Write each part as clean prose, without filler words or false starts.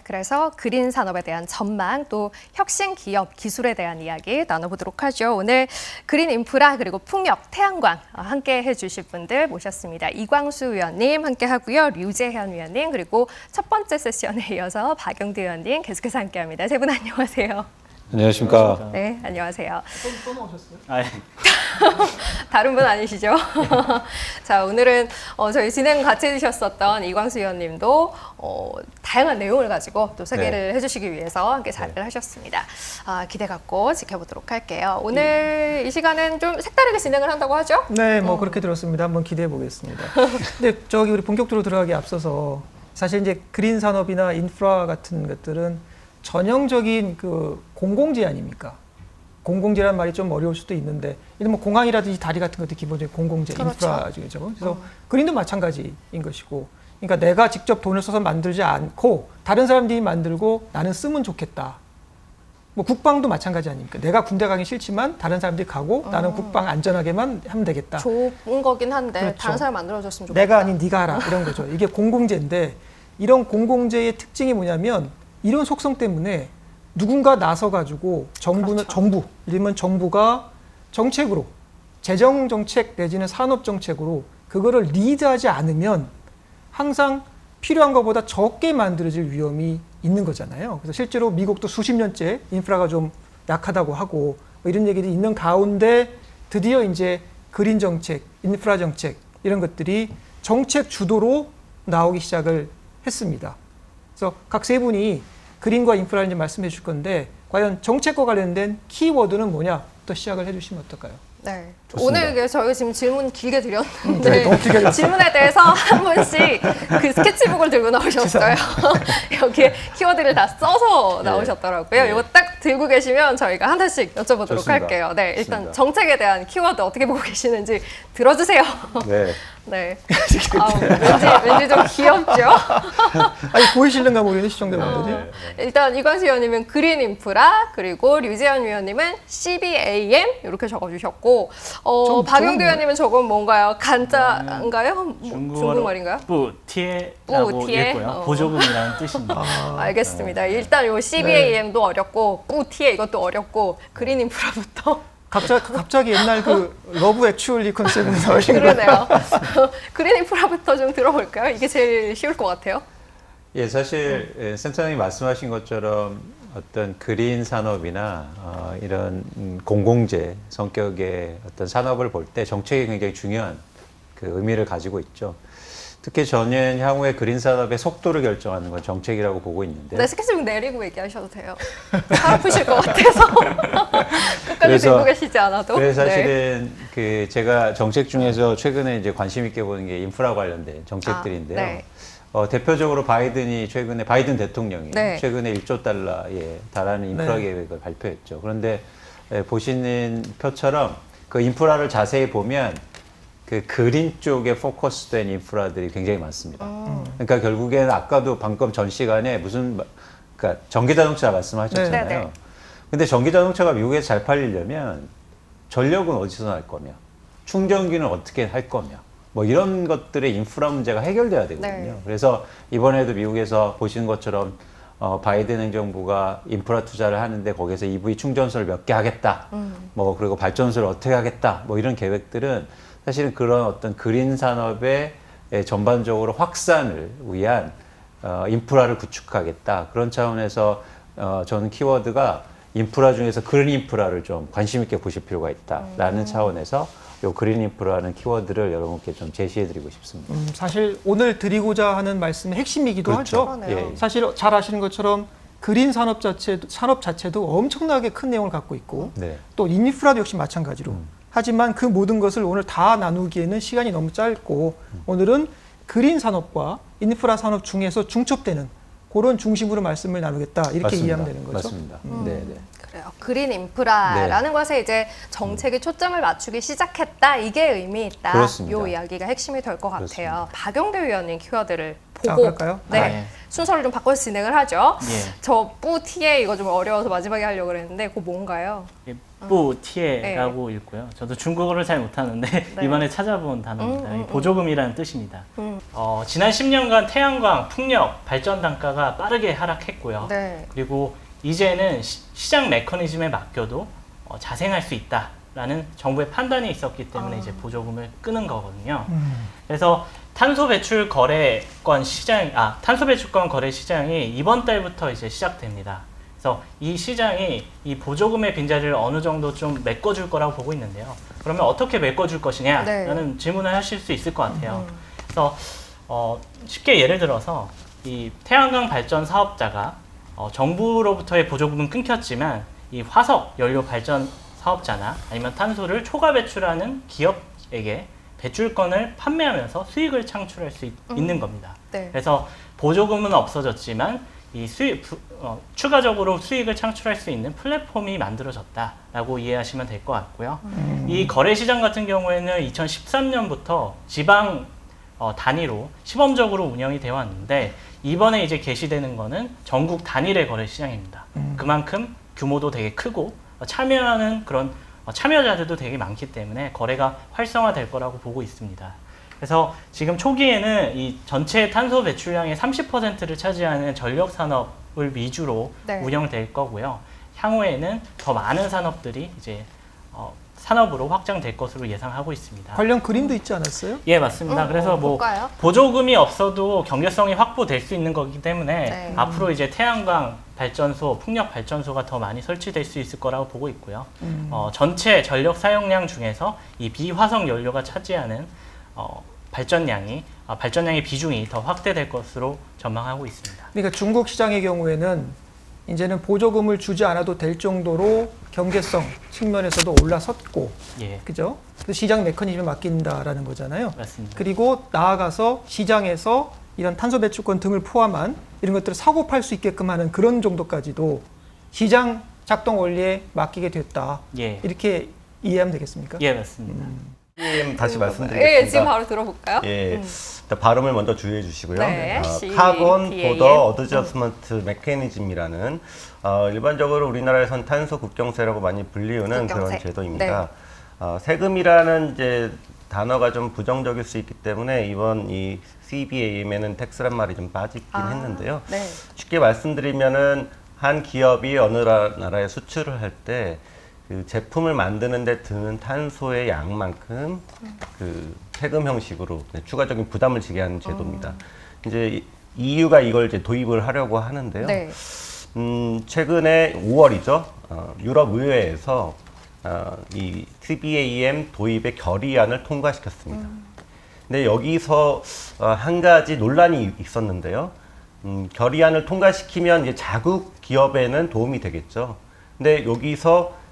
그래서 그린 산업에 대한 전망 또 혁신 기업 기술에 대한 이야기 나눠보도록 하죠. 오늘 그린 인프라 그리고 풍력, 태양광 함께 해주실 분들 모셨습니다. 이광수 위원님 함께 하고요. 류재현 위원님 그리고 첫 번째 세션에 이어서 박영두 위원님 계속해서 함께합니다. 세 분 안녕하세요. 안녕하십니까. 네, 안녕하세요. 또 나오셨어요? 아, 다른 분 아니시죠? 자, 오늘은 저희 진행 같이 해주셨었던 이광수 위원님도 다양한 내용을 가지고 또 소개를 해주시기 위해서 함께 자리를 하셨습니다. 기대 갖고 지켜보도록 할게요. 오늘 이 시간은 좀 색다르게 진행을 한다고 하죠? 네, 뭐 그렇게 들었습니다. 한번 기대해 보겠습니다. 근데 저기 우리 본격적으로 들어가기 앞서서 사실 이제 그린 산업이나 인프라 같은 것들은 전형적인 그 공공재 아닙니까? 공공재란 말이 좀 어려울 수도 있는데, 이런 뭐 공항이라든지 다리 같은 것도 기본적인 공공재, 그렇죠. 인프라 중이죠. 그래서 그린도 마찬가지인 것이고, 그러니까 내가 직접 돈을 써서 만들지 않고 다른 사람들이 만들고 나는 쓰면 좋겠다. 뭐 국방도 마찬가지 아닙니까? 내가 군대 가기 싫지만 다른 사람들이 가고 나는 국방 안전하게만 하면 되겠다. 좋은 거긴 한데 그렇죠. 다른 사람 만들어줬으면 좋겠다. 내가 아닌 네가 하라 이런 거죠. 이게 공공재인데 이런 공공재의 특징이 뭐냐면 이런 속성 때문에 누군가 나서가지고 정부는 정부, 이러면 정부가 정책으로 재정 정책 내지는 산업 정책으로 그거를 리드하지 않으면 항상 필요한 것보다 적게 만들어질 위험이 있는 거잖아요. 그래서 실제로 미국도 수십 년째 인프라가 좀 약하다고 하고 뭐 이런 얘기들이 있는 가운데 드디어 이제 그린 정책, 인프라 정책 이런 것들이 정책 주도로 나오기 시작을 했습니다. 그래서 각 세 분이 그린과 인프라를 이제 말씀해 주실 건데 과연 정책과 관련된 키워드는 뭐냐부터 시작을 해주시면 어떨까요? 네. 좋습니다. 오늘 저희 지금 질문 길게 네, 드렸는데 너무 길게 드렸어요. 질문에 대해서 한 분씩 그 스케치북을 들고 나오셨어요. 여기에 키워드를 다 써서 나오셨더라고요. 네. 이거 딱 들고 계시면 저희가 하나씩 여쭤보도록 좋습니다. 할게요. 네, 일단 좋습니다. 정책에 대한 키워드 어떻게 보고 계시는지 들어주세요. 네. 네. 왠지 좀 귀엽죠? 아니 보이실는가 모르겠는 시청자분들이. 일단 이광수 위원님은 그린 인프라 그리고 류재현 위원님은 CBAM 이렇게 적어주셨고 박영두 좋은데요? 위원님은 저건 뭔가요? 간자인가요? 중국말인가요? 뿌티에라고 뿌티에? 읽고요. 보조금이라는 뜻입니다. 알겠습니다. 일단 요 CBAM도 어렵고 뿌티에 이것도 어렵고 그린 인프라부터 갑자기 옛날 그 러브 액츄얼리 컨셉으로 나오신 거예요. 그러네요. 그린 인프라부터 좀 들어볼까요? 이게 제일 쉬울 것 같아요. 예, 사실 센터장님 말씀하신 것처럼 어떤 그린 산업이나 이런 공공재 성격의 어떤 산업을 볼 때 정책이 굉장히 중요한 그 의미를 가지고 있죠. 특히 저는 향후의 그린 산업의 속도를 결정하는 건 정책이라고 보고 있는데. 네, 스케치북 내리고 얘기하셔도 돼요. 팔 아프실 것 같아서 끝까지 들고 계시지 않아도. 그래서 네. 사실은 그 제가 정책 중에서 최근에 이제 관심 있게 보는 게 인프라 관련된 정책들인데요. 네. 대표적으로 바이든 대통령이 네. 최근에 1조 달러에 달하는 인프라 네. 계획을 발표했죠. 그런데 보시는 표처럼 그 인프라를 자세히 보면 그 그린 쪽에 포커스된 인프라들이 굉장히 많습니다. 그러니까 결국에는 아까도 방금 전 시간에 그러니까 전기자동차 말씀하셨잖아요. 네, 네. 근데 전기자동차가 미국에서 잘 팔리려면 전력은 어디서 날 거며 충전기는 어떻게 할 거며 뭐 이런 것들의 인프라 문제가 해결돼야 되거든요. 네. 그래서 이번에도 미국에서 보시는 것처럼 바이든 행정부가 인프라 투자를 하는데 거기서 EV 충전소를 몇 개 하겠다. 뭐 그리고 발전소를 어떻게 하겠다. 뭐 이런 계획들은 사실은 그런 어떤 그린 산업의 전반적으로 확산을 위한 인프라를 구축하겠다. 그런 차원에서 저는 키워드가 인프라 중에서 그린 인프라를 좀 관심 있게 보실 필요가 있다라는 차원에서 요 그린 인프라는 키워드를 여러분께 좀 제시해드리고 싶습니다. 사실 오늘 드리고자 하는 말씀의 핵심이기도 그렇죠. 하죠. 그러네요. 예. 사실 잘 아시는 것처럼 그린 산업 자체도 엄청나게 큰 내용을 갖고 있고 네. 또 인프라도 역시 마찬가지로. 하지만 그 모든 것을 오늘 다 나누기에는 시간이 너무 짧고 오늘은 그린 산업과 인프라 산업 중에서 중첩되는 그런 중심으로 말씀을 나누겠다 이렇게 맞습니다. 이해하면 되는 거죠. 맞습니다. 네, 네. 그래요. 그린 인프라라는 것에 이제 정책의 초점을 맞추기 시작했다. 이게 의미 있다. 그렇습니다. 요 이야기가 핵심이 될 것 같아요. 그렇습니다. 박영대 위원님 키워드를 보고 그럴까요? 네. 네. 순서를 좀 바꿔서 진행을 하죠. 예. 저 뿌티에 이거 좀 어려워서 마지막에 하려고 그랬는데 그거 뭔가요? 뿌티에라고 읽고요. 저도 중국어를 잘 못하는데 네. 이번에 찾아본 단어입니다. 이 보조금이라는 뜻입니다. 음. 지난 10년간 태양광, 풍력, 발전 단가가 빠르게 하락했고요. 네. 그리고 이제는 시장 메커니즘에 맡겨도 자생할 수 있다라는 정부의 판단이 있었기 때문에 이제 보조금을 끄는 거거든요. 그래서 탄소 배출 거래권 거래 시장이 이번 달부터 이제 시작됩니다. 그래서 이 시장이 이 보조금의 빈자리를 어느 정도 좀 메꿔줄 거라고 보고 있는데요. 그러면 어떻게 메꿔줄 것이냐라는 질문을 하실 수 있을 것 같아요. 그래서 쉽게 예를 들어서 이 태양광 발전 사업자가 정부로부터의 보조금은 끊겼지만 이 화석 연료 발전 사업자나 아니면 탄소를 초과 배출하는 기업에게 배출권을 판매하면서 수익을 창출할 수 있는 겁니다. 네. 그래서 보조금은 없어졌지만 이 추가적으로 수익을 창출할 수 있는 플랫폼이 만들어졌다라고 이해하시면 될 것 같고요. 이 거래 시장 같은 경우에는 2013년부터 지방 단위로 시범적으로 운영이 되어 왔는데 이번에 이제 개시되는 거는 전국 단일의 거래 시장입니다. 그만큼 규모도 되게 크고 참여하는 그런 참여자들도 되게 많기 때문에 거래가 활성화될 거라고 보고 있습니다. 그래서 지금 초기에는 이 전체 탄소 배출량의 30%를 차지하는 전력 산업을 위주로 네. 운영될 거고요. 향후에는 더 많은 산업들이 이제 산업으로 확장될 것으로 예상하고 있습니다. 관련 그림도 있지 않았어요? 예, 맞습니다. 그래서 뭐 볼까요? 보조금이 없어도 경제성이 확보될 수 있는 거기 때문에 네. 앞으로 이제 태양광 발전소, 풍력 발전소가 더 많이 설치될 수 있을 거라고 보고 있고요. 전체 전력 사용량 중에서 이 비화석 연료가 차지하는 발전량의 비중이 더 확대될 것으로 전망하고 있습니다. 그러니까 중국 시장의 경우에는 이제는 보조금을 주지 않아도 될 정도로 경제성 측면에서도 올라섰고, 예, 그죠? 그래서 시장 메커니즘에 맡긴다라는 거잖아요. 맞습니다. 그리고 나아가서 시장에서 이런 탄소 배출권 등을 포함한 이런 것들을 사고 팔 수 있게끔 하는 그런 정도까지도 시장 작동 원리에 맡기게 됐다. 예, 이렇게 이해하면 되겠습니까? 예, 맞습니다. 다시 말씀드리겠습니다. 예, 지금 바로 들어볼까요? 예, 일단 발음을 먼저 주의해 주시고요. 네, 카본 CBDAM. 보더 어드저스먼트 메커니즘이라는 일반적으로 우리나라에선 탄소 국경세라고 많이 불리우는 국경세. 그런 제도입니다. 세금이라는 이제 단어가 좀 부정적일 수 있기 때문에 이번 이 CBAM에는 텍스란 말이 좀 빠지긴 했는데요. 네. 쉽게 말씀드리면은 한 기업이 어느 나라에 수출을 할 때 그 제품을 만드는 데 드는 탄소의 양만큼 그 세금 형식으로 추가적인 부담을 지게 하는 제도입니다. 이제 EU가 이걸 이제 도입을 하려고 하는데요. 네. 최근에 5월이죠. 유럽 의회에서 이 CBAM 도입의 결의안을 통과시켰습니다. 근데 여기서 한 가지 논란이 있었는데요. 결의안을 통과시키면 이제 자국 기업에는 도움이 되겠죠. 근데 여기서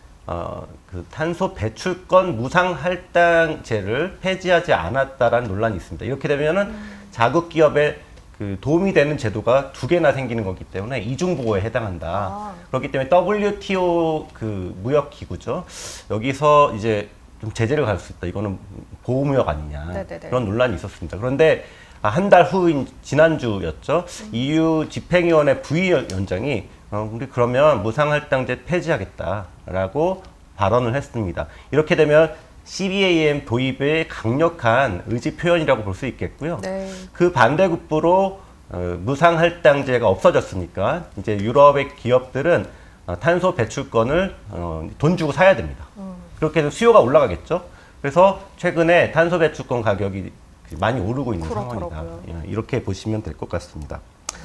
그 탄소 배출권 무상 할당제를 폐지하지 않았다라는 논란이 있습니다. 이렇게 되면은 자국 기업에 그 도움이 되는 제도가 두 개나 생기는 거기 때문에 이중 보호에 해당한다. 그렇기 때문에 WTO 그 무역 기구죠. 여기서 이제 좀 제재를 갈 수 있다. 이거는 보호무역 아니냐. 네네네. 그런 논란이 있었습니다. 그런데 한 달 후인 지난주였죠. EU 집행위원회 부위원장이 우리 그러면 무상할당제 폐지하겠다라고 발언을 했습니다. 이렇게 되면 CBAM 도입의 강력한 의지 표현이라고 볼 수 있겠고요. 네. 그 반대급부로 무상할당제가 없어졌으니까 이제 유럽의 기업들은 탄소 배출권을 돈 주고 사야 됩니다. 그렇게 해서 수요가 올라가겠죠. 그래서 최근에 탄소 배출권 가격이 많이 오르고 있는 그렇더라고요. 상황이다. 이렇게 보시면 될 것 같습니다.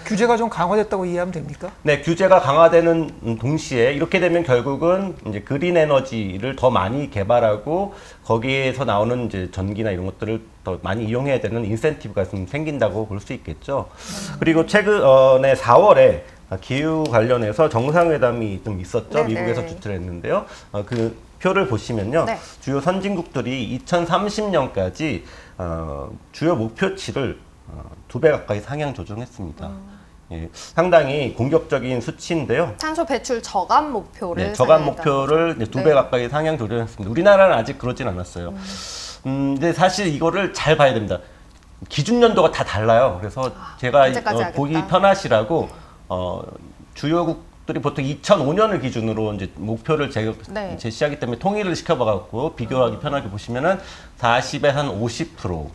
규제가 좀 강화됐다고 이해하면 됩니까? 네, 규제가 강화되는 동시에 이렇게 되면 결국은 이제 그린 에너지를 더 많이 개발하고 거기에서 나오는 이제 전기나 이런 것들을 더 많이 이용해야 되는 인센티브가 좀 생긴다고 볼 수 있겠죠. 그리고 최근에 4월에 기후 관련해서 정상회담이 좀 있었죠. 네네. 미국에서 주최를 했는데요. 그 표를 보시면요. 네. 주요 선진국들이 2030년까지 주요 목표치를 2배 가까이 상향 조정했습니다. 예, 상당히 공격적인 수치인데요. 탄소 배출 저감 목표를 네, 저감 세워야 목표를 이제 2배 네. 가까이 상향 조정했습니다. 우리나라는 아직 그러진 않았어요. 근데 사실 이거를 잘 봐야 됩니다. 기준 연도가 다 달라요. 그래서 제가 언제까지 하겠다. 보기 편하시라고 주요국들이 보통 2005년을 기준으로 이제 목표를 네. 제시하기 때문에 통일을 시켜봐갖고 비교하기 편하게 보시면은 40에 한 50%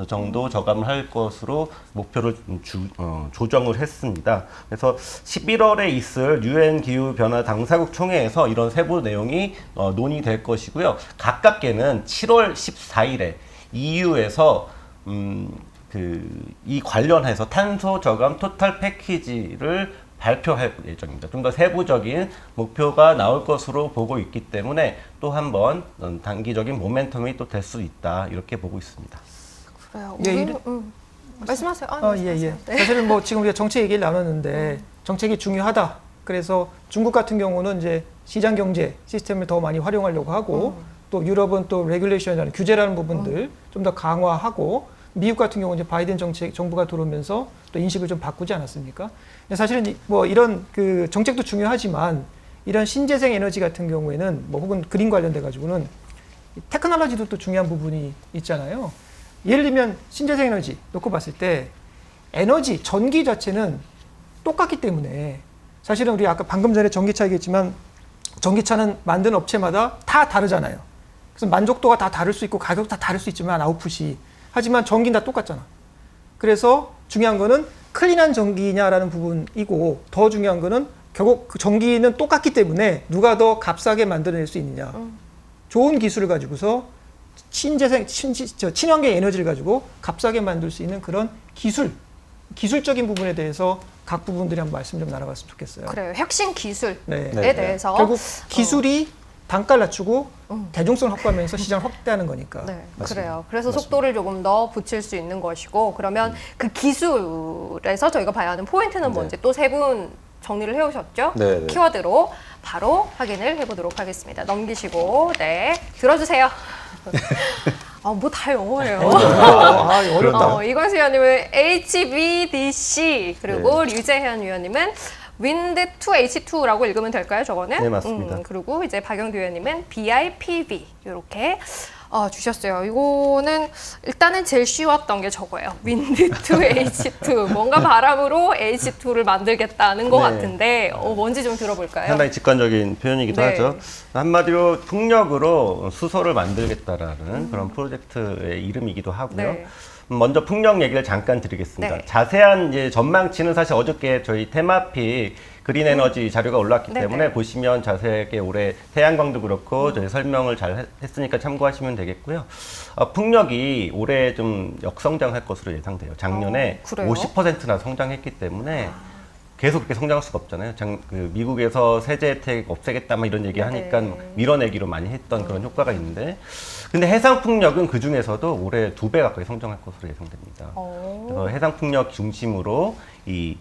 정도 저감을 할 것으로 목표를 조정을 했습니다. 그래서 11월에 있을 유엔 기후 변화 당사국 총회에서 이런 세부 내용이 논의될 것이고요. 가깝게는 7월 14일에 EU에서 이 관련해서 탄소 저감 토탈 패키지를 발표할 예정입니다. 좀 더 세부적인 목표가 나올 것으로 보고 있기 때문에 또 한 번 단기적인 모멘텀이 또 될 수 있다 이렇게 보고 있습니다. 그래요. 예, 우리는 말씀하세요. 예. 사실은 뭐 지금 우리가 정책 얘기를 나눴는데 정책이 중요하다. 그래서 중국 같은 경우는 이제 시장 경제 시스템을 더 많이 활용하려고 하고 또 유럽은 또 레귤레이션이라는 규제라는 부분들 좀 더 강화하고 미국 같은 경우는 이제 바이든 정부가 들어오면서 또 인식을 좀 바꾸지 않았습니까? 사실은 뭐 이런 그 정책도 중요하지만 이런 신재생 에너지 같은 경우에는 뭐 혹은 그린 관련돼 가지고는 테크놀로지도 또 중요한 부분이 있잖아요. 예를 들면 신재생 에너지 놓고 봤을 때 에너지, 전기 자체는 똑같기 때문에 사실은 우리 아까 방금 전에 전기차 얘기했지만 전기차는 만드는 업체마다 다 다르잖아요. 그래서 만족도가 다 다를 수 있고 가격도 다 다를 수 있지만 아웃풋이 하지만 전기는 다 똑같잖아. 그래서 중요한 거는 클린한 전기냐라는 부분이고 더 중요한 거는 결국 그 전기는 똑같기 때문에 누가 더 값싸게 만들어낼 수 있느냐. 좋은 기술을 가지고서 친환경 에너지를 가지고 값싸게 만들 수 있는 그런 기술적인 부분에 대해서 각 부분들이 한번 말씀 좀 나눠봤으면 좋겠어요. 그래요. 혁신 기술에 네. 대해서 결국 기술이 단가를 낮추고 대중성을 확보하면서 시장을 확대하는 거니까. 네, 맞습니다. 그래요. 그래서 속도를 조금 더 붙일 수 있는 것이고 그러면 그 기술에서 저희가 봐야 하는 포인트는 뭔지 또 세 분 정리를 해오셨죠? 네. 키워드로 바로 확인을 해보도록 하겠습니다. 넘기시고 들어주세요. 뭐 다 영어예요. 어렵다. 이광수 의원님은 HVDC 그리고 류재현 의원님은 Wind2H2라고 읽으면 될까요, 저거는? 네, 맞습니다. 그리고 이제 박영두 의원님은 BIPV 이렇게 주셨어요. 이거는 일단은 제일 쉬웠던 게 저거예요. Wind2H2 뭔가 바람으로 H2를 만들겠다는 것 네. 같은데 뭔지 좀 들어볼까요? 상당히 직관적인 표현이기도 네. 하죠. 한마디로 풍력으로 수소를 만들겠다라는 그런 프로젝트의 이름이기도 하고요. 네. 먼저 풍력 얘기를 잠깐 드리겠습니다. 네. 자세한 이제 전망치는 사실 어저께 저희 테마픽 그린 에너지 자료가 올랐기 네, 때문에 네. 보시면 자세하게 올해 태양광도 그렇고 저희 설명을 잘 했으니까 참고하시면 되겠고요. 풍력이 올해 좀 역성장할 것으로 예상돼요. 작년에 그래요? 50%나 성장했기 때문에 계속 그렇게 성장할 수가 없잖아요. 미국에서 세제 혜택 없애겠다 막 이런 얘기 하니까 네. 밀어내기로 많이 했던 그런 효과가 있는데 근데 해상풍력은 그 중에서도 올해 2배 가까이 성장할 것으로 예상됩니다. 그래서 해상풍력 중심으로 이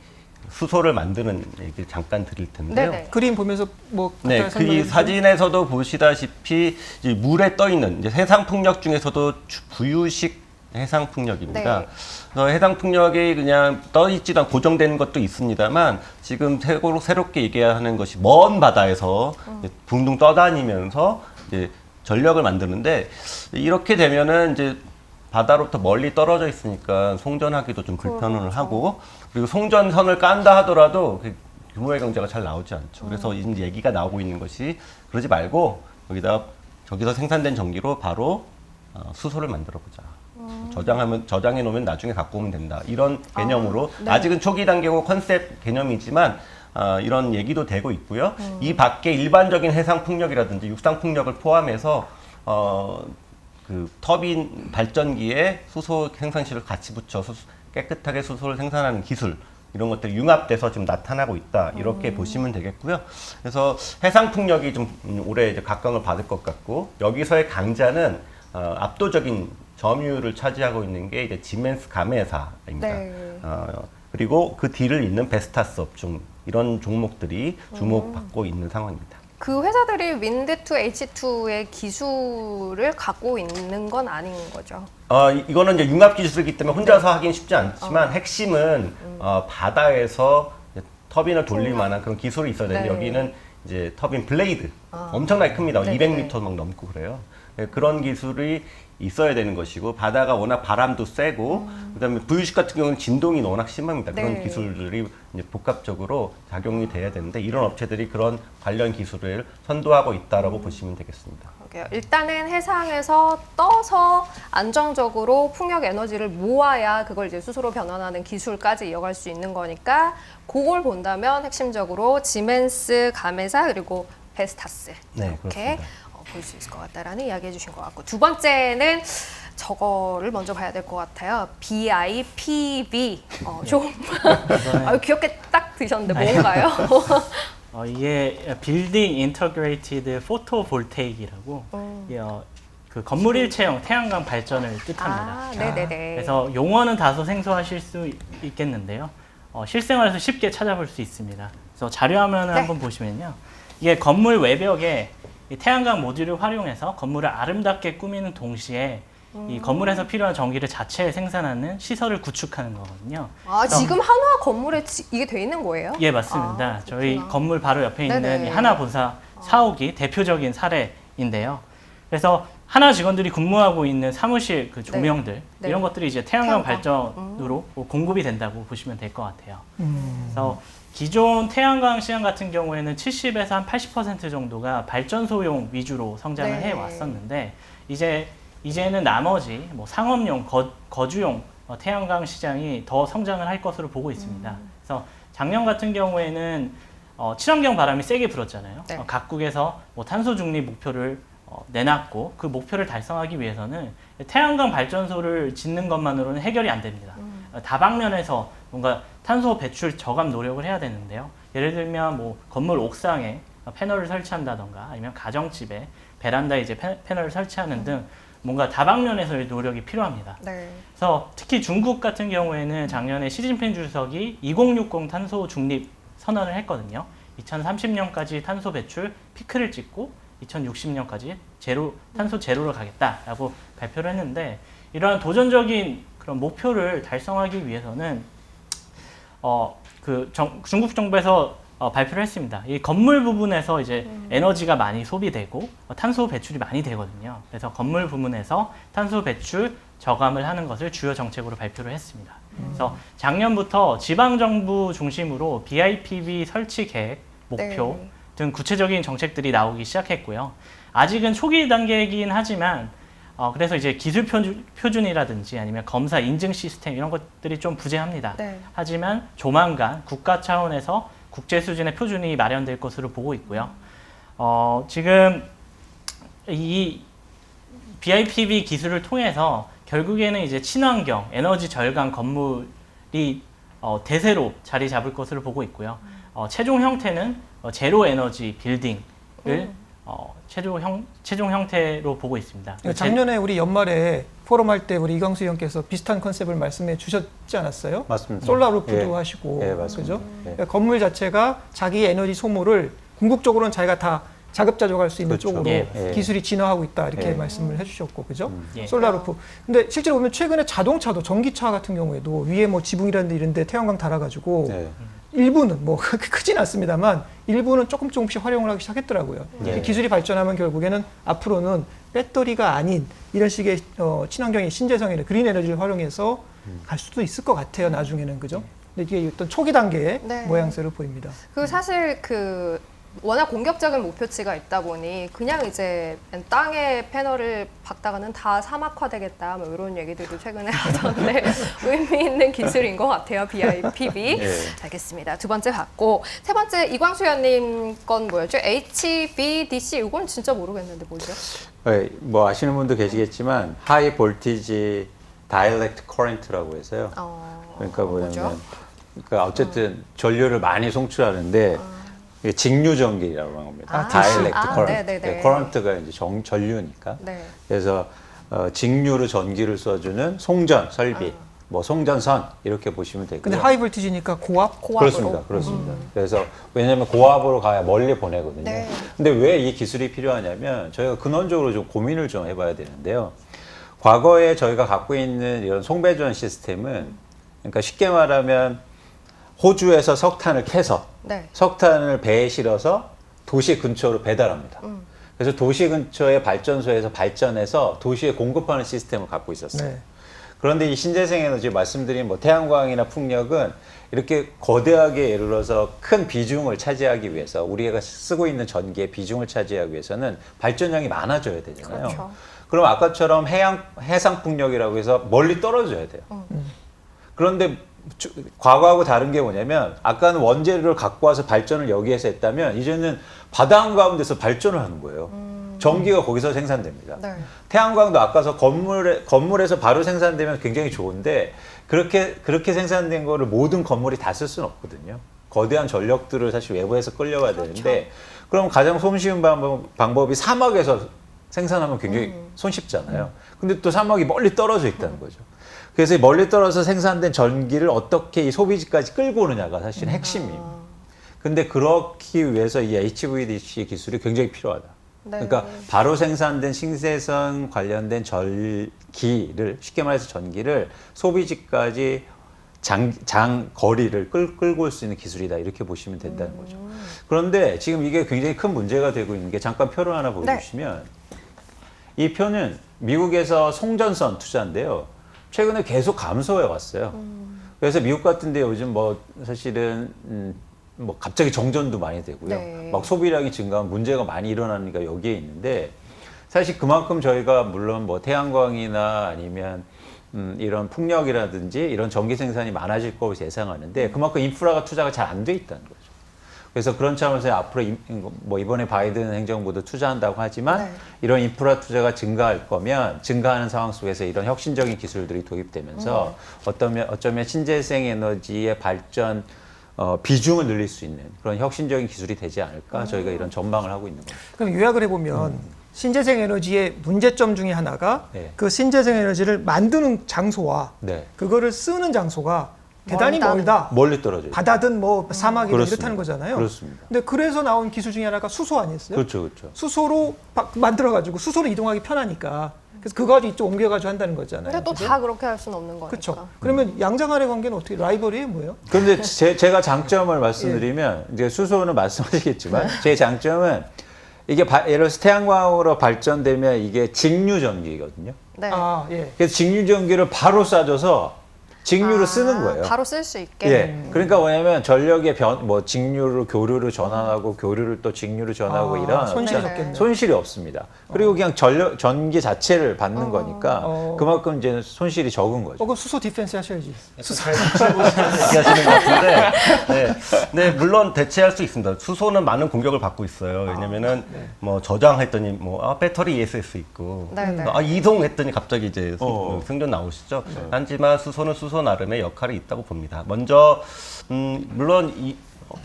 수소를 만드는 얘기를 잠깐 드릴 텐데요. 네네. 그림 보면서 뭐 네, 간단히 그 설명해 이 주세요. 사진에서도 보시다시피 이제 물에 떠 있는 이제 해상풍력 중에서도 부유식 해상풍력입니다. 네. 그래서 해상풍력이 그냥 떠 있지도 않고 고정되는 것도 있습니다만 지금 새롭게 얘기하는 것이 먼 바다에서 이제 붕둥 떠다니면서 이제 전력을 만드는데 이렇게 되면은 이제 바다로부터 멀리 떨어져 있으니까 송전하기도 좀 불편을 하고 그리고 송전선을 깐다 하더라도 그 규모의 경제가 잘 나오지 않죠. 그래서 이제 얘기가 나오고 있는 것이 그러지 말고 저기서 생산된 전기로 바로 수소를 만들어 보자. 저장해 놓으면 나중에 갖고 오면 된다. 이런 개념으로 네. 아직은 초기 단계고 컨셉 개념이지만 이런 얘기도 되고 있고요. 이 밖에 일반적인 해상 풍력이라든지 육상 풍력을 포함해서 그 터빈 발전기에 수소 생산실을 같이 붙여 깨끗하게 수소를 생산하는 기술 이런 것들이 융합돼서 지금 나타나고 있다 이렇게 보시면 되겠고요. 그래서 해상 풍력이 좀 올해 이제 각광을 받을 것 같고 여기서의 강자는 압도적인 점유율을 차지하고 있는 게 이제 지멘스 가메사입니다. 네. 그리고 그 뒤를 잇는 베스타스 업종 이런 종목들이 주목받고 있는 상황입니다. 그 회사들이 윈드2 H2의 기술을 갖고 있는 건 아닌 거죠. 이거는 이제 융합 기술이기 때문에 혼자서 하긴 쉽지 않지만 핵심은 바다에서 이제 터빈을 돌릴 만한 그런 기술이 있어야 되는데 네. 여기는 이제 터빈 블레이드 엄청나게 큽니다. 네네. 200m 막 넘고 그래요. 네, 그런 기술이 있어야 되는 것이고 바다가 워낙 바람도 세고 그다음에 부유식 같은 경우는 진동이 워낙 심합니다. 그런 네. 기술들이 이제 복합적으로 작용이 돼야 되는데 이런 업체들이 그런 관련 기술을 선도하고 있다라고 보시면 되겠습니다. 그러게요. 일단은 해상에서 떠서 안정적으로 풍력 에너지를 모아야 그걸 이제 수소로 변환하는 기술까지 이어갈 수 있는 거니까 그걸 본다면 핵심적으로 지멘스, 가메사 그리고 베스타스 네, 이렇게 그렇습니다. 볼 수 있을 것 같다라는 이야기 해주신 것 같고 두 번째는 저거를 먼저 봐야 될 것 같아요. BIPV 좀 귀엽게 딱 드셨는데 뭔가요? 이게 빌딩 인터그레이티드 포토볼테이크라고 그 건물 일체형 태양광 발전을 뜻합니다. 아, 네네네. 그래서 용어는 다소 생소하실 수 있겠는데요. 실생활에서 쉽게 찾아볼 수 있습니다. 그래서 자료화면을 네. 한번 보시면요. 이게 건물 외벽에 이 태양광 모듈을 활용해서 건물을 아름답게 꾸미는 동시에 이 건물에서 필요한 전기를 자체 생산하는 시설을 구축하는 거거든요. 아, 지금 한화 건물에 이게 돼 있는 거예요? 예, 맞습니다. 아, 저희 그렇구나. 건물 바로 옆에 있는 네네. 이 하나 본사 사옥이 대표적인 사례인데요. 그래서 하나 직원들이 근무하고 있는 사무실 그 조명들 네. 이런 것들이 이제 태양광 태양광. 발전으로 공급이 된다고 보시면 될 것 같아요. 그래서 기존 태양광 시장 같은 경우에는 70에서 한 80% 정도가 발전소용 위주로 성장을 네. 해 왔었는데 이제는 나머지 뭐 상업용, 거주용 태양광 시장이 더 성장을 할 것으로 보고 있습니다. 그래서 작년 같은 경우에는 친환경 바람이 세게 불었잖아요. 네. 각국에서 뭐 탄소 중립 목표를 내놨고 그 목표를 달성하기 위해서는 태양광 발전소를 짓는 것만으로는 해결이 안 됩니다. 다방면에서 뭔가 탄소 배출 저감 노력을 해야 되는데요. 예를 들면 뭐 건물 옥상에 패널을 설치한다던가 아니면 가정집에 베란다에 이제 패널을 설치하는 등 뭔가 다방면에서의 노력이 필요합니다. 네. 그래서 특히 중국 같은 경우에는 작년에 시진핑 주석이 2060 탄소 중립 선언을 했거든요. 2030년까지 탄소 배출 피크를 찍고 2060년까지 탄소 제로로 가겠다라고 발표를 했는데 이러한 도전적인 그런 목표를 달성하기 위해서는 중국 정부에서 발표를 했습니다. 이 건물 부분에서 이제 에너지가 많이 소비되고 탄소 배출이 많이 되거든요. 그래서 건물 부문에서 탄소 배출 저감을 하는 것을 주요 정책으로 발표를 했습니다. 그래서 작년부터 지방 정부 중심으로 BIPV 설치 계획, 목표 네. 등 구체적인 정책들이 나오기 시작했고요. 아직은 초기 단계이긴 하지만 그래서 이제 기술 표준이라든지 아니면 검사 인증 시스템 이런 것들이 좀 부재합니다. 네. 하지만 조만간 국가 차원에서 국제 수준의 표준이 마련될 것으로 보고 있고요. 지금 이 BIPV 기술을 통해서 결국에는 이제 친환경, 에너지 절감 건물이 대세로 자리 잡을 것으로 보고 있고요. 최종 형태는 제로 에너지 빌딩을 최종 형태로 보고 있습니다. 작년에 우리 연말에 포럼할 때 우리 이광수 의원께서 비슷한 컨셉을 말씀해 주셨지 않았어요? 맞습니다. 솔라루프도 예. 하시고, 예, 맞습니다. 그죠? 예. 그러니까 건물 자체가 자기 에너지 소모를 궁극적으로는 자기가 다 자급자족할 수 있는 그렇죠. 쪽으로 예. 기술이 진화하고 있다 이렇게 예. 말씀을 해주셨고, 그죠? 예. 솔라루프. 근데 실제로 보면 최근에 자동차도 전기차 같은 경우에도 위에 뭐 지붕이라든지 이런데 태양광 달아가지고 네. 일부는 뭐 크진 않습니다만 일부는 조금씩 활용을 하기 시작했더라고요. 예. 기술이 발전하면 결국에는 앞으로는 배터리가 아닌 이런 식의 친환경의 신재생에너지 그린 에너지를 활용해서 갈 수도 있을 것 같아요. 나중에는 그죠? 근데 이게 어떤 초기 단계의 네. 모양새를 보입니다. 사실 워낙 공격적인 목표치가 있다 보니 그냥 이제 땅에 패널을 박다가는 다 사막화되겠다 뭐 이런 얘기들도 최근에 하던데 의미 있는 기술인 것 같아요. BIPV. 네. 알겠습니다. 두 번째 봤고 세 번째 이광수 의원님 건 뭐였죠? HVDC 이건 진짜 모르겠는데 뭐죠? 뭐 아시는 분도 계시겠지만 하이 볼티지 다이렉트 커런트라고 해서요. 그러니까 뭐냐면 그러니까 어쨌든 전류를 많이 송출하는데 이게 직류 전기라고 하는 겁니다. 다이렉트 커런트. 네네네. 커런트가 이제 전류니까. 네. 그래서 직류로 전기를 써주는 송전 설비. 뭐 송전선 이렇게 보시면 되고요. 근데 하이볼티지니까 고압? 그렇습니다. 그렇습니다. 그래서 왜냐하면 고압으로 가야 멀리 보내거든요. 네. 근데 왜 이 기술이 필요하냐면 저희가 근원적으로 좀 고민을 좀 해봐야 되는데요. 과거에 저희가 갖고 있는 이런 송배전 시스템은 그러니까 쉽게 말하면 호주에서 석탄을 캐서 네. 석탄을 배에 실어서 도시 근처로 배달합니다. 그래서 도시 근처의 발전소에서 발전해서 도시에 공급하는 시스템을 갖고 있었어요. 네. 그런데 이 신재생 에너지 말씀드린 뭐 태양광이나 풍력은 이렇게 거대하게 예를 들어서 큰 비중을 차지하기 위해서 우리가 쓰고 있는 전기의 비중을 차지하기 위해서는 발전량이 많아져야 되잖아요. 그렇죠. 그럼 아까처럼 해상 풍력이라고 해서 멀리 떨어져야 돼요. 그런데 과거하고 다른 게 뭐냐면 아까는 원재료를 갖고 와서 발전을 여기에서 했다면 이제는 바다 한가운데서 발전을 하는 거예요. 전기가 거기서 생산됩니다. 네. 태양광도 아까서 건물에서 바로 생산되면 굉장히 좋은데 그렇게 생산된 거를 모든 건물이 다 쓸 수는 없거든요. 거대한 전력들을 사실 외부에서 끌려와야 되는데 그럼 가장 손쉬운 방법이 사막에서 생산하면 굉장히 손쉽잖아요. 근데 또 사막이 멀리 떨어져 있다는 거죠. 그래서 멀리 떨어져서 생산된 전기를 어떻게 이 소비지까지 끌고 오느냐가 사실 핵심이에요. 근데 그렇기 위해서 이 HVDC 기술이 굉장히 필요하다. 네. 그러니까 바로 생산된 신재생 관련된 전기를 쉽게 말해서 전기를 소비지까지 장거리를 끌고 올 수 있는 기술이다 이렇게 보시면 된다는 거죠. 그런데 지금 이게 굉장히 큰 문제가 되고 있는 게 잠깐 표를 하나 보여주시면 이 표는 미국에서 송전선 투자인데요. 최근에 계속 감소해 왔어요. 그래서 미국 같은데 요즘 뭐 사실은 뭐 갑자기 정전도 많이 되고요. 네. 막 소비량이 증가하면 문제가 많이 일어나니까 여기에 있는데 사실 그만큼 저희가 물론 뭐 태양광이나 아니면 이런 풍력이라든지 이런 전기 생산이 많아질 거로 예상하는데 그만큼 인프라가 투자가 잘 안 돼 있다는 거죠. 그래서 그런 차원에서 앞으로 뭐 이번에 바이든 행정부도 투자한다고 하지만 네. 이런 인프라 투자가 증가할 거면 증가하는 상황 속에서 이런 혁신적인 기술들이 도입되면서 어쩌면 신재생 에너지의 발전 비중을 늘릴 수 있는 그런 혁신적인 기술이 되지 않을까 저희가 이런 전망을 하고 있는 겁니다. 그럼 요약을 해보면 신재생 에너지의 문제점 중에 하나가 네. 그 신재생 에너지를 만드는 장소와 네. 그거를 쓰는 장소가 대단히 멀다. 멀다. 멀리 떨어져요. 바다든 뭐 사막이든 그렇습니다. 이렇다는 거잖아요. 그렇습니다. 근데 그래서 나온 기술 중에 하나가 수소 아니었어요? 그렇죠, 그렇죠. 수소로 만들어가지고 수소로 이동하기 편하니까 그래서 그거 가지고 이쪽 옮겨가지고 한다는 거잖아요. 근데 또 그죠? 다 그렇게 할 수는 없는 거니까. 그렇죠. 그러면 양자간의 관계는 어떻게 라이벌이에요, 뭐예요? 그런데 제가 장점을 말씀드리면 이제 수소는 말씀하시겠지만 제 장점은 이게 예를 들어서 태양광으로 발전되면 이게 직류 전기거든요. 네. 아, 예. 그래서 직류 전기를 바로 쏴줘서 직류로 쓰는 거예요. 바로 쓸 수 있게. 예. 그러니까 뭐냐면 전력의 뭐 직류로 교류를 전환하고 교류를 또 직류로 전하고 이런 손실이 네. 적겠네요. 손실이 없습니다. 그리고 그냥 전기 자체를 받는 거니까 그만큼 이제 손실이 적은 거죠. 그럼 수소 디펜스 하셔야지. 얘기하시는 것 같은데, 네, 물론 대체할 수 있습니다. 수소는 많은 공격을 받고 있어요. 왜냐면은 뭐 저장했더니 뭐 배터리 ESS 있고, 네, 네. 이동했더니 갑자기 이제 승전 나오시죠. 하지만 수소는 수소 나름의 역할이 있다고 봅니다. 먼저 물론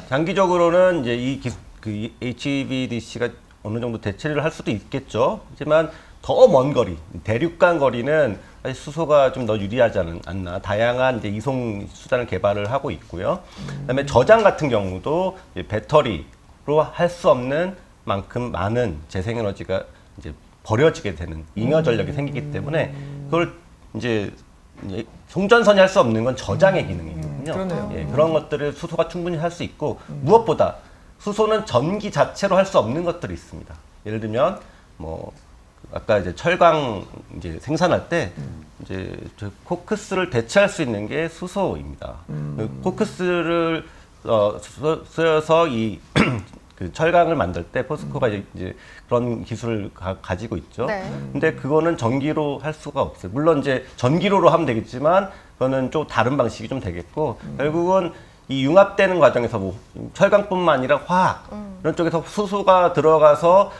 장기적으로는 이제 그 HVDC가 어느 정도 대체를 할 수도 있겠죠. 하지만 더 먼 거리, 대륙간 거리는 사실 수소가 좀 더 유리하지 않나. 다양한 이제 이송 수단을 개발을 하고 있고요. 그다음에 저장 같은 경우도 이제 배터리로 할 수 없는 만큼 많은 재생에너지가 이제 버려지게 되는 잉여 전력이 생기기 때문에 그걸 이제 송전선이 할 수 없는 건 저장의 기능이거든요. 그러네요. 예, 그런 것들을 수소가 충분히 할 수 있고 무엇보다 수소는 전기 자체로 할 수 없는 것들이 있습니다. 예를 들면 뭐 아까 이제 철강 이제 생산할 때 이제 저 코크스를 대체할 수 있는 게 수소입니다. 그 코크스를 쓰여서 이 그 철강을 만들 때 포스코가 이제 그런 기술을 가지고 있죠. 네. 근데 그거는 전기로 할 수가 없어요. 물론 이제 전기로로 하면 되겠지만 그거는 좀 다른 방식이 좀 되겠고 결국은 이 융합되는 과정에서 뭐 철강뿐만 아니라 화학 이런 쪽에서 수소가 들어가서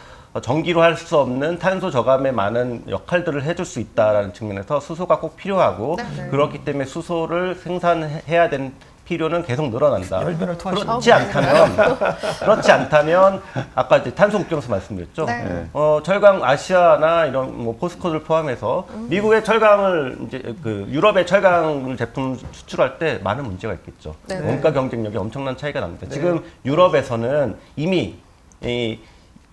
전기로 할 수 없는 탄소 저감에 많은 역할들을 해줄 수 있다라는 측면에서 수소가 꼭 필요하고 네. 그렇기 때문에 수소를 생산해야 되는 필요는 계속 늘어난다. 열변을 토하시는 그렇지 않다면 아까 이제 탄소 국경수 말씀드렸죠. 네. 철강 아시아나 이런 뭐 포스코를 포함해서 미국의 철강을 이제 그 유럽의 철강 제품 수출할 때 많은 문제가 있겠죠. 네. 원가 경쟁력이 엄청난 차이가 납니다. 지금 유럽에서는 이미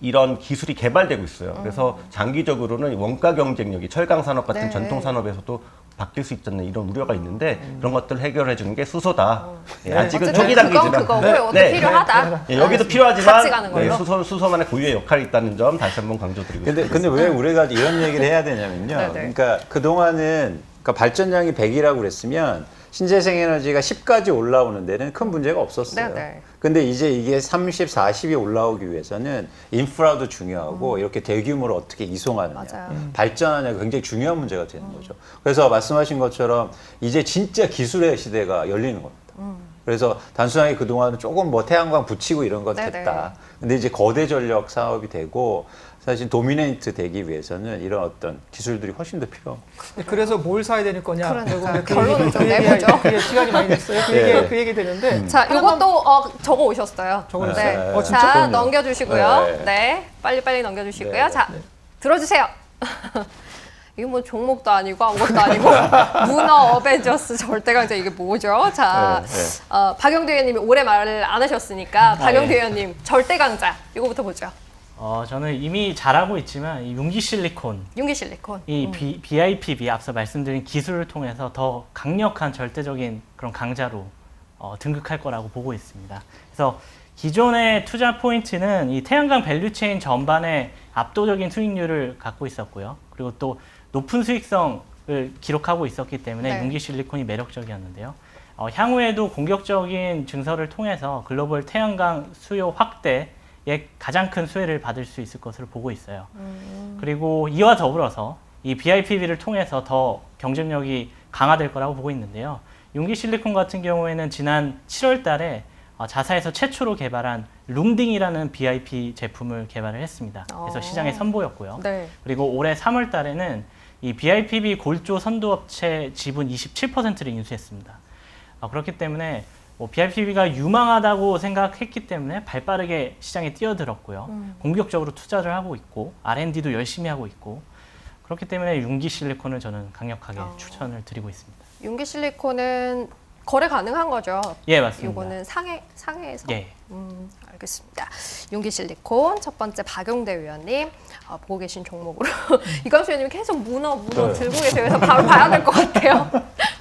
이런 기술이 개발되고 있어요. 그래서 장기적으로는 원가 경쟁력이 철강 산업 같은 네. 전통 산업에서도 바뀔 수 있다는 이런 우려가 있는데 그런 것들을 해결해 주는 게 수소다. 예, 아직은 어쨌든 초기 단계지만 그거고요. 네. 필요하다. 예, 여기도 같이 필요하지만 가는 걸로. 수소만의 고유의 역할이 있다는 점 다시 한번 강조드리고 싶습니다. 근데 왜 우리가 이런 얘기를 해야 되냐면요. 네네. 그러니까 그동안은 그러니까 발전량이 100이라고 그랬으면 신재생 에너지가 10까지 올라오는 데는 큰 문제가 없었어요. 네네. 근데 이제 이게 30, 40이 올라오기 위해서는 인프라도 중요하고 이렇게 대규모로 어떻게 이송하느냐, 맞아요. 발전하냐가 굉장히 중요한 문제가 되는 거죠. 그래서 말씀하신 것처럼 이제 진짜 기술의 시대가 열리는 겁니다. 그래서 단순하게 그동안은 조금 뭐 태양광 붙이고 이런 거 네네. 됐다. 근데 이제 거대 전력 사업이 되고 사실 도미네이트 되기 위해서는 이런 어떤 기술들이 훨씬 더 필요합니다. 그래서 뭘 사야 되는 거냐. 그러니까요. 결국 결론을 좀 얘기- 내보죠. 그게 시간이 많이 됐어요. 네. 그 얘기 되는데. 자, 이것도 적어 오셨어요. 적어주세요. 네. 진짜? 자, 그럼요. 넘겨주시고요. 네. 네. 빨리빨리 넘겨주시고요. 네. 자, 들어주세요. 이게 뭐 종목도 아니고 아무것도 아니고 문어 어벤져스 절대강자 이게 뭐죠? 자, 네. 박영대 의원님이 오래 말을 안 하셨으니까 박영대 의원님 절대강자 이거부터 보죠. 저는 이미 잘하고 있지만 이 융기 실리콘, 윤기 실리콘. 이 BIPV 앞서 말씀드린 기술을 통해서 더 강력한 절대적인 그런 강자로 등극할 거라고 보고 있습니다. 그래서 기존의 투자 포인트는 이 태양광 밸류체인 전반에 압도적인 수익률을 갖고 있었고요. 그리고 또 높은 수익성을 기록하고 있었기 때문에 네. 융기 실리콘이 매력적이었는데요. 향후에도 공격적인 증설을 통해서 글로벌 태양광 수요 확대에 가장 큰 수혜를 받을 수 있을 것으로 보고 있어요. 그리고 이와 더불어서 이 BIPV를 통해서 더 경쟁력이 강화될 거라고 보고 있는데요. 융기 실리콘 같은 경우에는 지난 7월 달에 자사에서 최초로 개발한 룽딩이라는 BIP 제품을 개발을 했습니다. 그래서 시장에 선보였고요. 네. 그리고 올해 3월 달에는 이 BIPV 골조 선도업체 지분 27%를 인수했습니다. 그렇기 때문에 BIPV가 유망하다고 생각했기 때문에 발빠르게 시장에 뛰어들었고요. 공격적으로 투자를 하고 있고 R&D도 열심히 하고 있고 그렇기 때문에 융기 실리콘을 저는 강력하게 추천을 드리고 있습니다. 윤기 실리콘은 거래 가능한 거죠? 예, 맞습니다. 요거는 상해에서. 예. 알겠습니다. 윤기 실리콘 첫 번째 박용대 의원님 보고 계신 종목으로 이광수 의원님 계속 문어 네. 들고 계세요. 그래서 바로 봐야 될 것 같아요.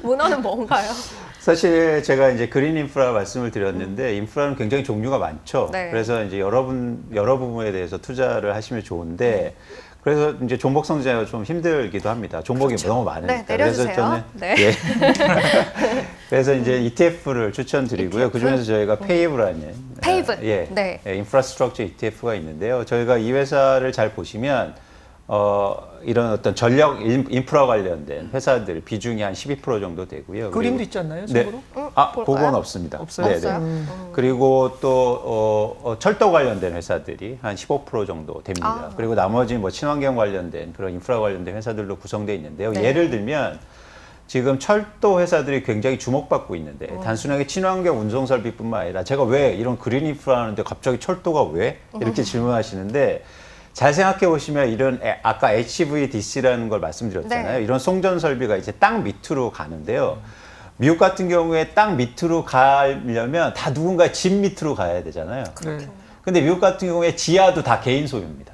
문어는 뭔가요? 사실 제가 이제 그린 인프라 말씀을 드렸는데 인프라는 굉장히 종류가 많죠. 네. 그래서 이제 여러 부분에 대해서 투자를 하시면 좋은데 그래서 이제 종목 성장이 좀 힘들기도 합니다. 종목이 너무 많으니까. 네, 내려주세요. 그래서 저는 네. 예. 그래서 이제 ETF를 추천드리고요. ETF? 그중에서 저희가 페이브라는 페이브. 예, 네. 인프라스트럭처 ETF가 있는데요. 저희가 이 회사를 잘 보시면 이런 어떤 전력 인프라 관련된 회사들 비중이 한 12% 정도 되고요. 그림도 그리고- 있지 않나요? 네. 참고로? 볼까요? 그건 없습니다. 없어요? 네, 없어요? 네. 그리고 또 철도 관련된 회사들이 한 15% 정도 됩니다. 그리고 나머지 뭐 친환경 관련된 그런 인프라 관련된 회사들로 구성되어 있는데요. 네. 예를 들면 지금 철도 회사들이 굉장히 주목받고 있는데 단순하게 친환경 운송 설비뿐만 아니라 제가 왜 이런 그린 인프라 하는데 갑자기 철도가 왜 이렇게 질문하시는데 잘 생각해 보시면 이런 아까 HVDC라는 걸 말씀드렸잖아요. 네. 이런 송전 설비가 이제 땅 밑으로 가는데요. 미국 같은 경우에 땅 밑으로 가려면 다 누군가 집 밑으로 가야 되잖아요. 네. 근데 미국 같은 경우에 지하도 다 개인 소유입니다.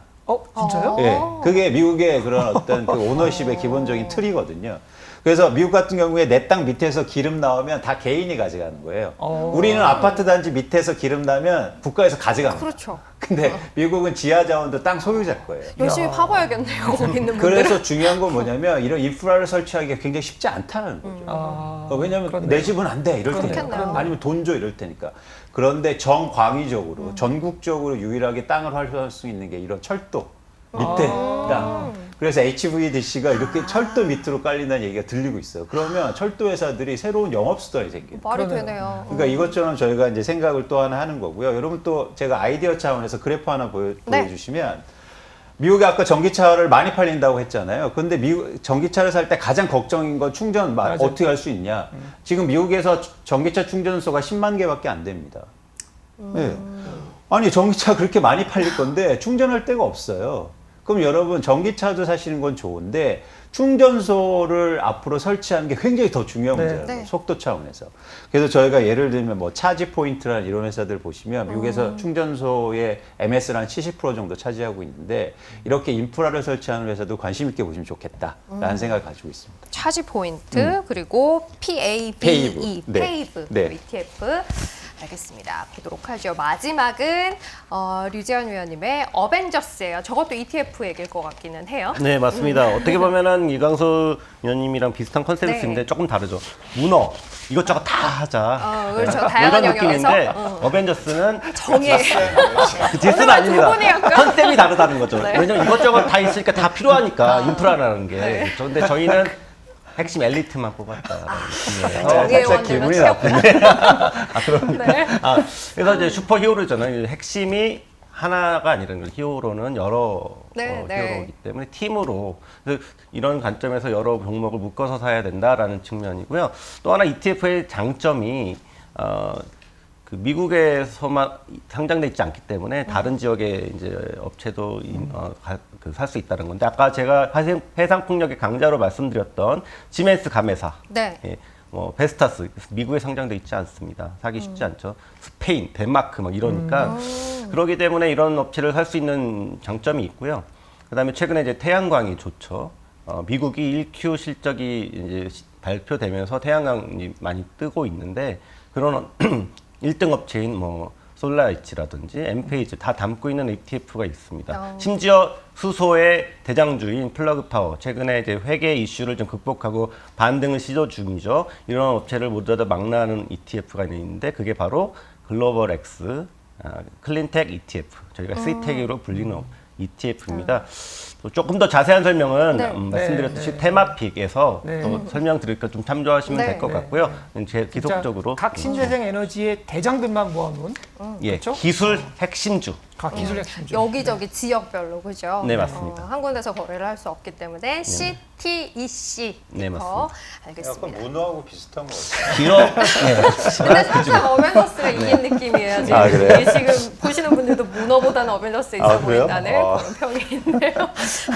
진짜요? 예, 그게 미국의 그런 어떤 그 오너십의 기본적인 틀이거든요. 그래서 미국 같은 경우에 내 땅 밑에서 기름 나오면 다 개인이 가져가는 거예요. 우리는 아파트 단지 밑에서 기름 나면 국가에서 가져갑니다. 그렇죠. 근데 미국은 지하 자원도 땅 소유자일 거예요. 열심히 파봐야겠네요. 거기 있는 분들. 그래서 중요한 건 뭐냐면 이런 인프라를 설치하기가 굉장히 쉽지 않다는 거죠. 왜냐하면 그렇네요. 내 집은 안 돼 이럴 그렇겠네요. 테니까 아니면 돈 줘 이럴 테니까. 그런데 정광의적으로 전국적으로 유일하게 땅을 활용할 수 있는 게 이런 철도 밑에 땅. 그래서 HVDC가 이렇게 철도 밑으로 깔린다는 얘기가 들리고 있어요. 그러면 철도 회사들이 새로운 영업 수단이 생겨요. 말이 그러네요. 되네요. 그러니까 이것처럼 저희가 이제 생각을 또 하나 하는 거고요. 여러분 또 제가 아이디어 차원에서 그래프 하나 네. 보여주시면 미국이 아까 전기차를 많이 팔린다고 했잖아요. 근데 미국 전기차를 살 때 가장 걱정인 건 충전 맞아요. 어떻게 할 수 있냐. 지금 미국에서 전기차 충전소가 10만 개밖에 안 됩니다. 네. 아니 전기차 그렇게 많이 팔릴 건데 충전할 데가 없어요. 그럼 여러분 전기차도 사시는 건 좋은데 충전소를 앞으로 설치하는 게 굉장히 더 중요한 네. 문제예요. 네. 속도 차원에서. 그래서 저희가 예를 들면 뭐 차지 포인트라는 이런 회사들 보시면 미국에서 충전소의 MS를 한 70% 정도 차지하고 있는데 이렇게 인프라를 설치하는 회사도 관심 있게 보시면 좋겠다라는 생각을 가지고 있습니다. 차지 포인트 그리고 PAVE, 페이브. 네. 페이브 네. ETF 알겠습니다. 보도록 하죠. 마지막은 류재현 위원님의 어벤져스예요. 저것도 ETF 얘기일 것 같기는 해요. 네, 맞습니다. 어떻게 보면은 이광수 위원님이랑 비슷한 컨셉인데 네. 조금 다르죠. 문어 이것저것 다 하자. 그렇죠. 네, 다양한 이런 영역에서 느낌인데 어벤져스는 정의 그 디스는 어느 아닙니다. 두 분이 약간- 컨셉이 다르다는 거죠. 네. 왜냐면 이것저것 다 있으니까 다 필요하니까 인프라라는 게. 그렇죠. 근데 저희는 핵심 엘리트만 뽑았다라는 느낌이에요. 정의의 살짝 원들만 기분이 취업. 네. 그래서 이제 슈퍼 히어로잖아요. 핵심이 하나가 아니라 히어로는 여러 네, 네. 히어로이기 때문에 팀으로 그래서 이런 관점에서 여러 종목을 묶어서 사야 된다라는 측면이고요. 또 하나 ETF의 장점이 그 미국에서만 상장돼 있지 않기 때문에 다른 지역의 이제 업체도 살 수 있다는 건데 아까 제가 해상 풍력의 강자로 말씀드렸던 지멘스 가메사, 네. 예, 뭐 베스타스 미국에 상장돼 있지 않습니다. 사기 쉽지 않죠. 스페인, 덴마크 막 이러니까 그러기 때문에 이런 업체를 살 수 있는 장점이 있고요. 그다음에 최근에 이제 태양광이 좋죠. 미국이 1Q 실적이 이제 발표되면서 태양광이 많이 뜨고 있는데 그런 1등 업체인 뭐 솔라이치라든지 엠페이즈 다 담고 있는 ETF가 있습니다. 심지어 수소의 대장주인 플러그 파워 최근에 이제 회계 이슈를 좀 극복하고 반등을 시도 중이죠. 이런 업체를 모두 다 망라하는 ETF가 있는데 그게 바로 글로벌 X 클린텍 ETF 저희가 C텍으로 불리는 ETF입니다. 또 조금 더 자세한 설명은 네. 말씀드렸듯이 네. 테마픽에서 네. 또 설명드리니까 좀 참조하시면 네. 될 것 네. 같고요. 제 진짜 기속적으로 각 신재생 에너지의 대장들만 모아놓은 예, 그렇죠? 기술 핵심주 각 기술 핵심주. 여기저기 지역별로 그죠? 네, 맞습니다. 한 군데서 거래를 할 수 없기 때문에 CTEC 네, 맞습니다. 알겠습니다. 문어하고 비슷한 것 같아요. 기업 근데 살짝 어벤져스가 이긴 느낌이에요. 지금. 아, 그래요? 이게 지금 보시는 분들도 문어보다는 어벤져스 있어 아, 그래요? 보인다는 그런 평이 있네요.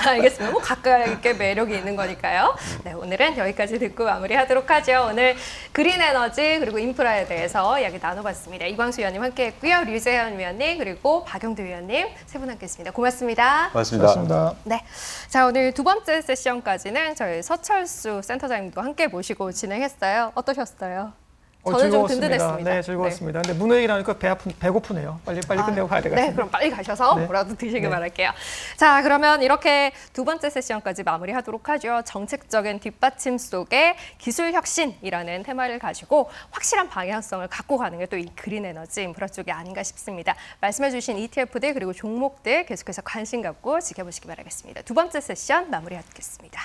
알겠습니다. 뭐 각각의 매력이 있는 거니까요. 네, 오늘은 여기까지 듣고 마무리하도록 하죠. 오늘 그린 에너지 그리고 인프라에 대해서 이야기 나눠봤습니다. 이광수 위원님 함께했고요. 류재현 위원님 그리고 박영두 위원님 세 분 함께했습니다. 고맙습니다. 고맙습니다. 맞습니다. 네. 자, 오늘 두 번째 세션까지는 저희 서철수 센터장님도 함께 모시고 진행했어요. 어떠셨어요? 저는 좀 즐거웠습니다. 든든했습니다. 네, 즐거웠습니다. 근데 문어 얘기를 하니까 배고프네요. 빨리 끝내고 가야 되겠습니다. 네, 그럼 빨리 가셔서 네. 뭐라도 드시길 네. 바랄게요. 자, 그러면 이렇게 두 번째 세션까지 마무리하도록 하죠. 정책적인 뒷받침 속에 기술 혁신이라는 테마를 가지고 확실한 방향성을 갖고 가는 게 또 이 그린 에너지 인프라 쪽이 아닌가 싶습니다. 말씀해주신 ETF들 그리고 종목들 계속해서 관심 갖고 지켜보시기 바라겠습니다. 두 번째 세션 마무리하겠습니다.